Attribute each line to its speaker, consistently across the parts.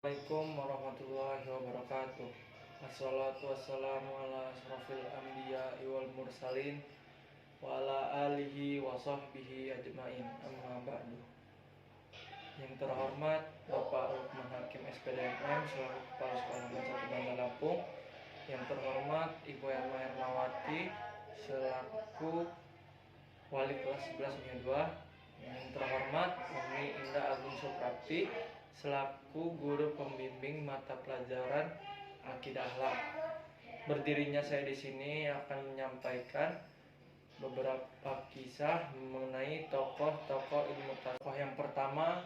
Speaker 1: Assalamualaikum warahmatullahi wabarakatuh. Assalatu wassalamu ala asrofil anbiya wal mursalin wa ala alihi wa sahbihi ajmain, amma ba'du. Yang terhormat Bapak Lukman Hakim SPDMM selaku Kepala Sekolah Negeri 1 Bandar Lampung. Yang terhormat Ibu Elma Hernawati selaku Wali kelas 11 2. Yang terhormat Umi Indah Agung Suprapti selaku guru pembimbing mata pelajaran Akidah Akhlak. Berdirinya saya di sini akan menyampaikan beberapa kisah mengenai tokoh-tokoh ilmu tasawuf. Yang pertama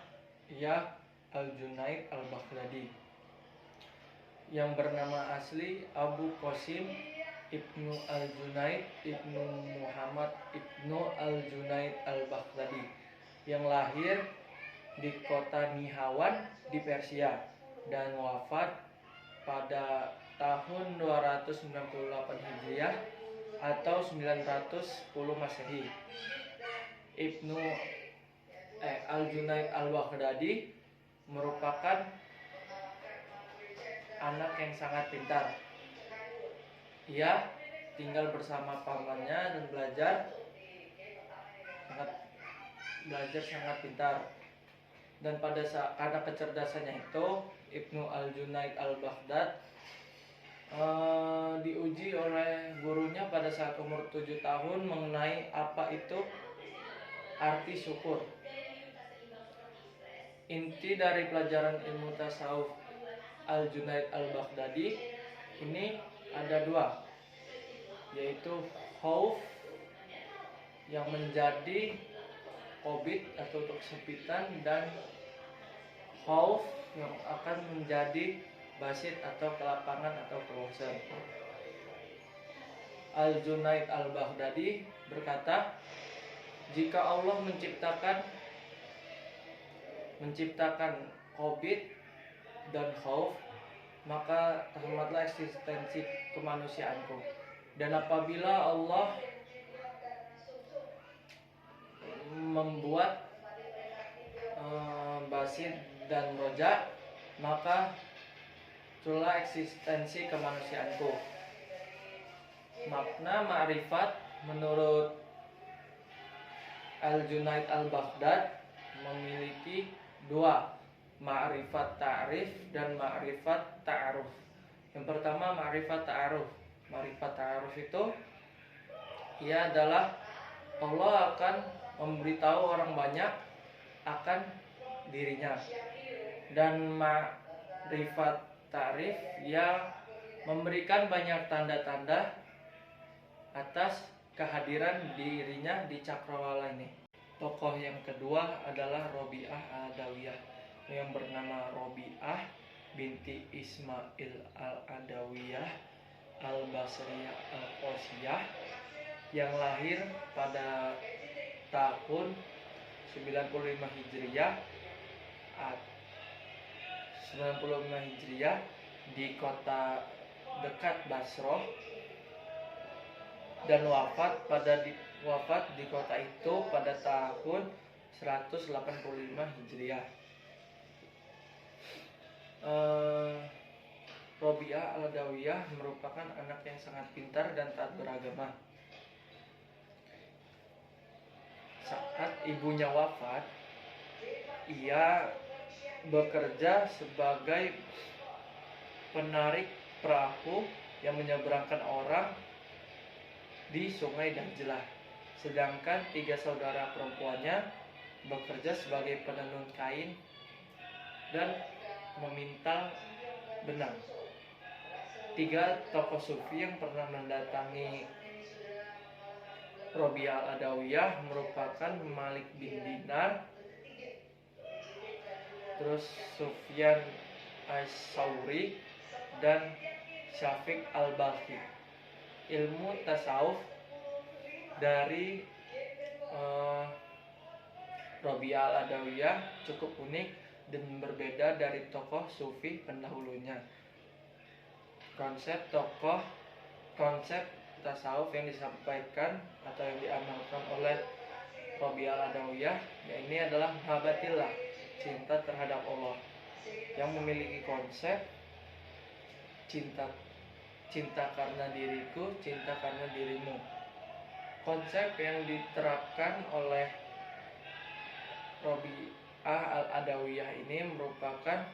Speaker 1: ia Al-Junaid Al-Baghdadi, yang bernama asli Abu Qasim Ibnu Al-Junaid Ibnu Muhammad Ibnu Al-Junaid Al-Baghdadi, yang lahir di kota Nihawan di Persia dan wafat pada tahun 298 Hijriah atau 910 Masehi. Ibnu Al-Junaid Al-Baghdadi merupakan anak yang sangat pintar. Ia tinggal bersama pamannya dan belajar sangat pintar. Dan pada saat karena kecerdasannya itu, Ibnu Al-Junaid Al-Baghdad diuji oleh gurunya pada saat umur 7 tahun mengenai apa itu arti syukur. Inti dari pelajaran ilmu tasawuf Al-Junaid Al-Baghdadi ini ada dua, yaitu khauf yang menjadi obit atau kesempitan, dan khauf yang akan menjadi basit atau kelapangan atau keluasan. Al-Junaid Al-Baghdadi berkata, jika Allah menciptakan obit dan khauf, maka tamatlah eksistensi kemanusiaanku. Dan apabila Allah membuat basit dan roja, maka itulah eksistensi kemanusiaanku. Makna ma'rifat menurut Al-Junaid Al-Baghdad memiliki dua, ma'rifat ta'rif dan ma'rifat ta'aruf. Yang pertama ma'rifat ta'aruf. Ma'rifat ta'aruf itu ia adalah Allah akan memberitahu orang banyak akan dirinya. Dan ma'rifat ta'rif ia memberikan banyak tanda-tanda atas kehadiran dirinya di cakrawala ini. Tokoh yang kedua adalah Robi'ah Al-Adawiyah, yang bernama Robi'ah binti Ismail Al-Adawiyah Al-Basriyah Al-Qosiyah, yang lahir pada tahun 95 Hijriah di kota dekat Basroh, dan wafat di kota itu pada tahun 185 Hijriah. Robi'ah Al-Adawiyah merupakan anak yang sangat pintar dan taat beragama. Saat ibunya wafat, ia bekerja sebagai penarik perahu yang menyeberangkan orang di Sungai Dajlah. Sedangkan 3 saudara perempuannya bekerja sebagai penenun kain dan memintal benang. 3 tokoh sufi yang pernah mendatangi Robi'ah Al-Adawiyah merupakan Malik bin Dinar, terus Sufyan As-Sauri, dan Syafiq Al-Balkhi. Ilmu tasawuf dari Robi'ah Al-Adawiyah cukup unik dan berbeda dari tokoh sufi pendahulunya. Konsep tasawuf yang disampaikan atau yang diamalkan oleh Robi'ah Al-Adawiyah, ya ini adalah mahabbatillah, cinta terhadap Allah. yang memiliki konsep cinta karena diriku, cinta karena dirimu. Konsep yang diterapkan oleh Robi'ah Al-Adawiyah ini merupakan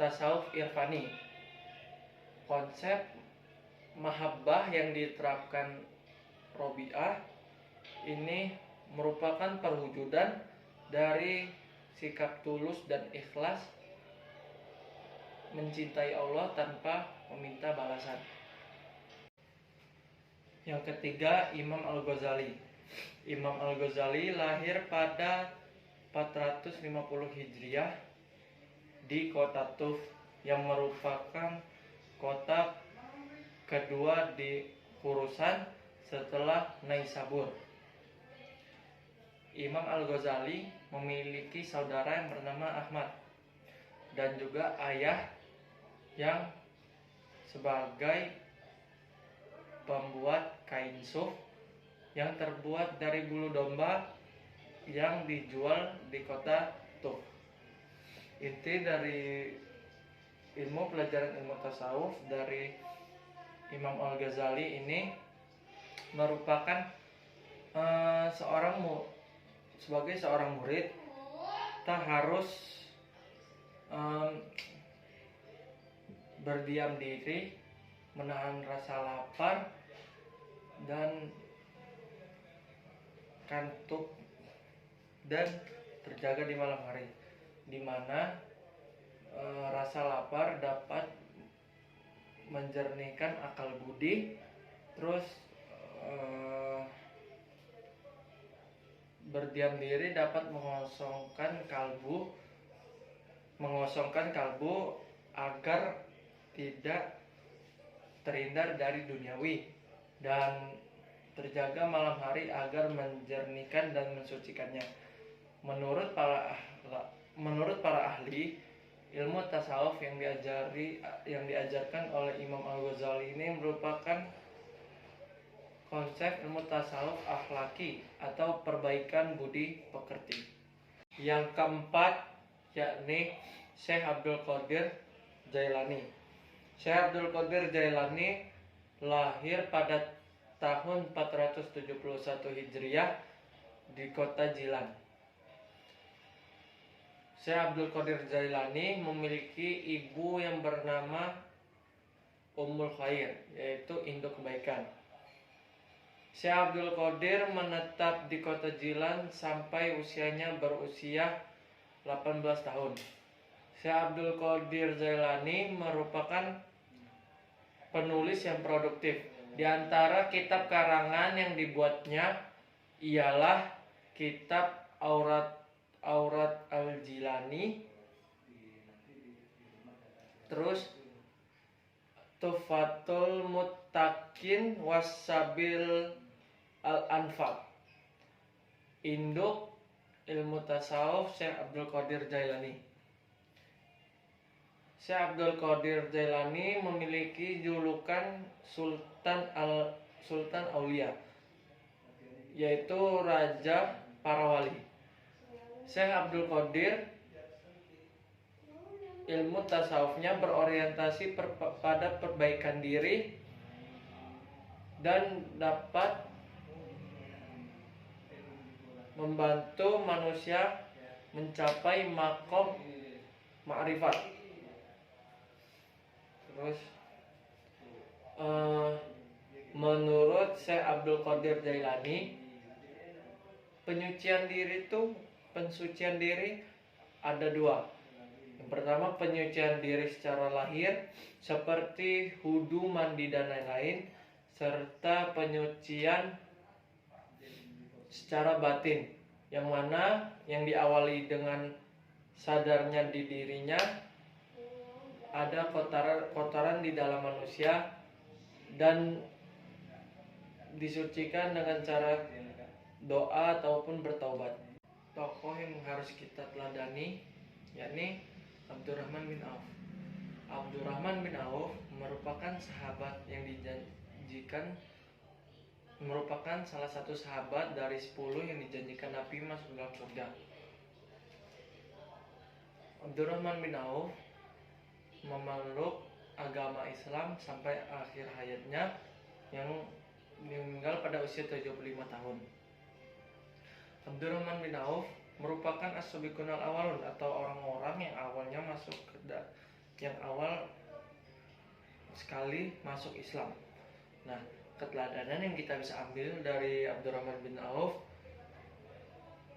Speaker 1: tasawuf irfani. Konsep mahabbah yang diterapkan Robi'ah ini merupakan perwujudan dari sikap tulus dan ikhlas mencintai Allah tanpa meminta balasan. Yang ketiga, Imam Al-Ghazali. Imam Al-Ghazali lahir pada 450 Hijriah di kota Tuf yang merupakan kota kedua di Khorasan setelah Naisabur. Imam Al-Ghazali memiliki saudara yang bernama Ahmad dan juga ayah yang sebagai pembuat kain suf yang terbuat dari bulu domba yang dijual di kota Tuf. Inti dari pelajaran ilmu tasawuf dari Imam Al-Ghazali ini merupakan sebagai seorang murid kita harus berdiam diri, menahan rasa lapar dan kantuk dan terjaga di malam hari, di mana rasa lapar dapat menjernihkan akal budi, terus berdiam diri dapat mengosongkan kalbu agar tidak terhindar dari duniawi, dan terjaga malam hari agar menjernihkan dan mensucikannya. Menurut para ahli ilmu tasawuf yang diajarkan oleh Imam Al-Ghazali ini merupakan konsep ilmu tasawuf akhlaki atau perbaikan budi pekerti. Yang keempat yakni Syekh Abdul Qadir Jailani. Syekh Abdul Qadir Jailani lahir pada tahun 471 Hijriah di kota Jilan. Syekh Abdul Qadir Jailani memiliki ibu yang bernama Ummul Khair, yaitu induk kebaikan. Syekh Abdul Qadir menetap di kota Jilan sampai usianya berusia 18 tahun. Syekh Abdul Qadir Jailani merupakan penulis yang produktif. Di antara kitab karangan yang dibuatnya ialah kitab Aurat Al-Jilani, terus Tuhfatul Muttaqin Wasabil Al-Anfal. Induk ilmu tasawuf Syekh Abdul Qadir Jailani. Syekh Abdul Qadir Jailani memiliki julukan Sultan Aulia, yaitu Raja para Wali. Syekh Abdul Qadir ilmu tasawufnya berorientasi pada perbaikan diri dan dapat membantu manusia mencapai makom ma'rifat. Terus menurut Syekh Abdul Qadir Jailani, pensucian diri ada dua. Yang pertama, penyucian diri secara lahir seperti wudu, mandi dan lain-lain, serta penyucian secara batin yang mana yang diawali dengan sadarnya di dirinya ada kotoran di dalam manusia dan disucikan dengan cara doa ataupun bertaubat. Tokoh yang harus kita teladani yakni Abdurrahman bin Auf. Abdurrahman bin Auf merupakan sahabat yang merupakan salah satu sahabat dari 10 yang dijanjikan Nabi masuk dalam surga. Abdurrahman bin Auf memeluk agama Islam sampai akhir hayatnya yang meninggal pada usia 75 tahun. Abdurrahman bin Auf merupakan as-sabiqunal awalun atau orang-orang yang awalnya yang awal sekali masuk Islam. Nah, keteladanan yang kita bisa ambil dari Abdurrahman bin Auf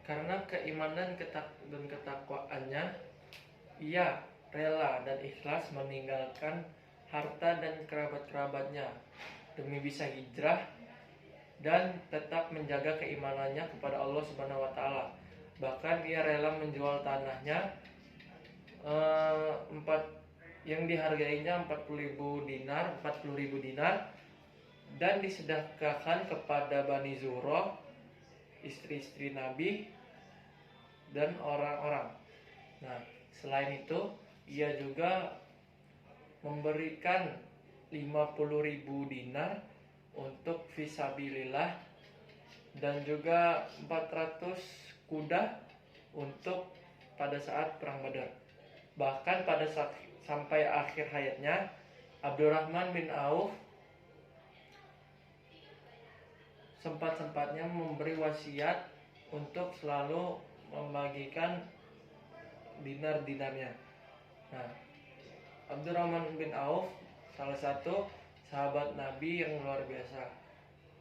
Speaker 1: karena keimanan dan ketakwaannya, ia rela dan ikhlas meninggalkan harta dan kerabat-kerabatnya demi bisa hijrah dan tetap menjaga keimanannya kepada Allah Subhanahu wa taala. Bahkan ia rela menjual tanahnya yang dihargainya 40.000 dinar dan disedekahkan kepada Bani Zuhroh, istri-istri Nabi dan orang-orang. Nah, selain itu ia juga memberikan 50.000 dinar untuk fisabilillah dan juga 400 kuda untuk pada saat perang Badar. Bahkan sampai akhir hayatnya, Abdurrahman bin Auf sempat-sempatnya memberi wasiat untuk selalu membagikan dinar-dinarnya. Nah, Abdurrahman bin Auf salah satu sahabat Nabi yang luar biasa.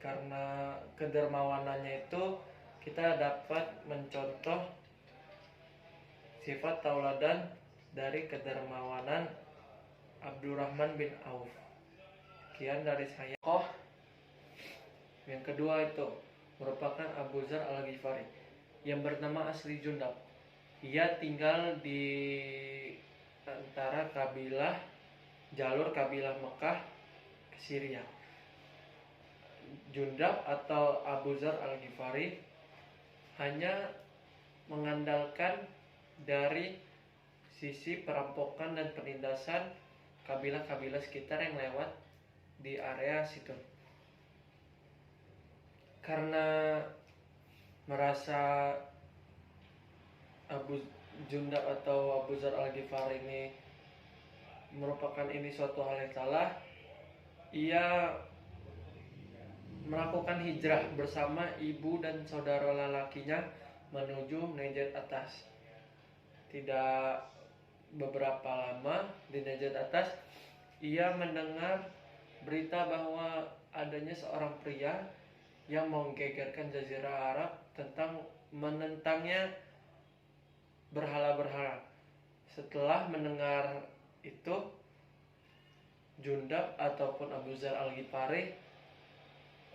Speaker 1: Karena kedermawanannya itu kita dapat mencontoh sifat tauladan dari kedermawanan Abdurrahman bin Auf. Sekian dari saya. Yang kedua itu merupakan Abu Dzar Al-Ghifari yang bernama asli Jundab. Ia tinggal di antara jalur kabilah Mekah ke Syria. Jundab atau Abu Dzar Al-Ghifari hanya mengandalkan dari sisi perampokan dan penindasan kabilah-kabilah sekitar yang lewat di area situ. Karena merasa Jundab atau Abu Dzar Al-Ghifari ini merupakan suatu hal yang salah, ia melakukan hijrah bersama ibu dan saudara lelakinya menuju Najd Atas. Tidak beberapa lama di Najd Atas, ia mendengar berita bahwa adanya seorang pria yang menggegerkan Jazirah Arab menentangnya berhala-berhala. Setelah mendengar itu, Jundab ataupun Abu Dzar Al-Ghifari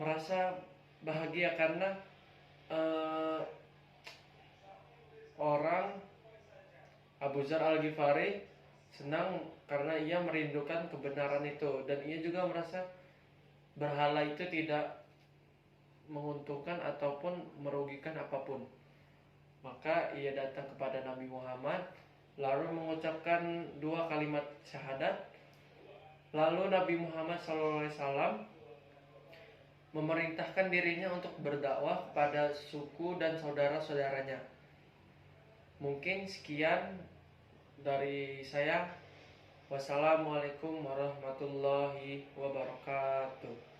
Speaker 1: merasa bahagia karena orang Abu Dzar Al-Ghifari senang karena ia merindukan kebenaran itu, dan ia juga merasa berhala itu tidak menguntungkan ataupun merugikan apapun. Maka ia datang kepada Nabi Muhammad lalu mengucapkan 2 kalimat syahadat. Lalu Nabi Muhammad SAW memerintahkan dirinya untuk berdakwah kepada suku dan saudara-saudaranya. Mungkin sekian dari saya. Wassalamualaikum warahmatullahi wabarakatuh.